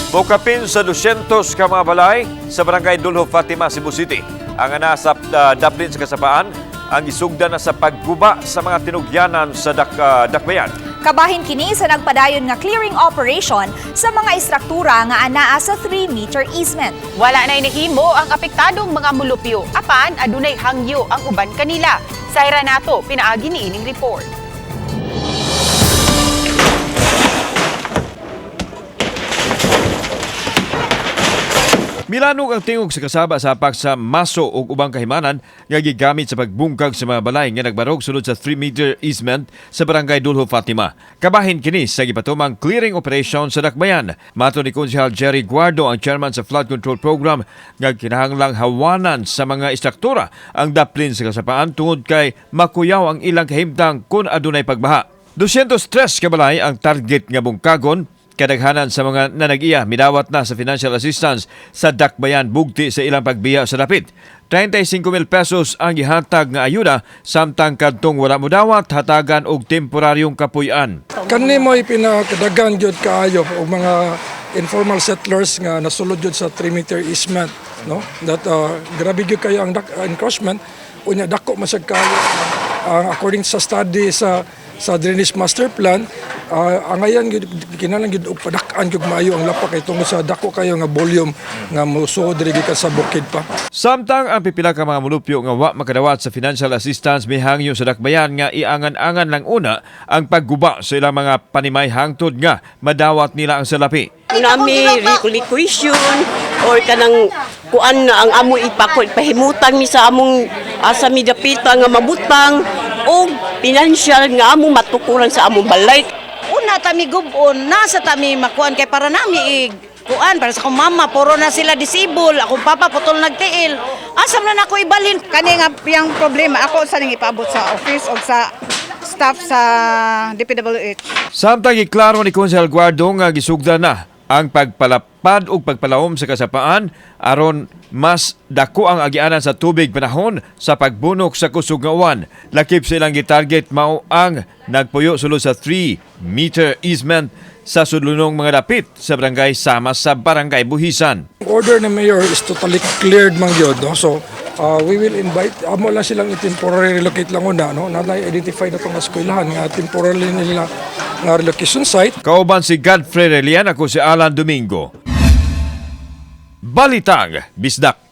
Mukapin sa 200 ka mga balay sa Barangay Dulho, Fatima, Cebu City. Ang ana sa daplin sa kasapaan, ang isugda na sa pagguba sa mga tinugyanan sa dakbayan. Kabahin kini sa nagpadayon nga clearing operation sa mga istruktura nga anaa sa 3-meter easement. Wala na inihimo ang apektadong mga mulupyo. Apan, adunay hangyo ang uban kanila. Sa nato, pinaagi ni ining report. Milanog ang tingog sa kasaba sa apak sa maso o ubang kahimanan nga gigamit sa pagbungkag sa mga balay nga nagbarog sulod sa 3-meter easement sa Barangay Dulho, Fatima. Kabahin kini sa gipatumang clearing operation sa dakbayan. Mato ni Konsehal Jerry Guardo, ang chairman sa Flood Control Program, nga kinahanglang hawanan sa mga istruktura ang daplin sa kasapaan tungod kay makuyaw ang ilang kahimtang kung adunay pagbaha. 203 ka balay ang target nga bungkagon. Kadaghanan sa mga nanag-iya midawat na sa financial assistance sa dakbayan bugti sa ilang pagbiya sa dapit. 35,000 pesos ang gihatag nga ayuda samtang kadtong wala modawat hatagan og temporaryong kapuy-an. Kani mo pinakadagan gyud kaayo og mga informal settlers nga nasulod gyud sa 3-meter easement, no? That grabe gyud kayo ang encroachment unya dako masag kayo according sa study sa Drainage Master Plan. Ang ayan kinahanglan gyud og padak-an gyud maayo ang lapak kay tungod sa dako kayo nga volume nga mosuod diri gikan sa bukid pa. Samtang ang pipila ka mga mulupyo nga wa makadawat sa financial assistance mihangyo sa dakbayan nga iangan-angan lang una ang pagguba sa ilang mga panimay hangtod nga madawat nila ang salapi. Nami requisition or kanang kuan na ang amo ipahimutan mi sa among asa mi dapita nga mabutang o financial nga among matukuran sa among balay. Una tami gubon, nasa tami makuan kay para nami kuan para sa akong mama, puro na sila disable, akong papa putol nagtiil. Asam na nako ibalhin kani nga yang problema ako sa ning ipaabot sa office o sa staff sa DPWH. Samtang iklaro ni Konsehal Guardo nga gisugda na ang pagpalapad ug pagpalawom sa kasapaan aron mas dako ang agianan sa tubig panahon sa pagbunok sa kusog nga uwan. Lakip silang gitarget mao ang nagpuyo sulod sa 3-meter easement sa sudlunong mga dapit sa barangay Sama sa Barangay Buhisan. Order ni Mayor is totally cleared man gyud, no? So we will invite amo lang silang temporary relocate lang una, no? Na-identify na tong eskwelahan nga temporarily nila nga relocation site. Kauban si Godfrey Relian, ako si Alan Domingo. Balitang Bisdak.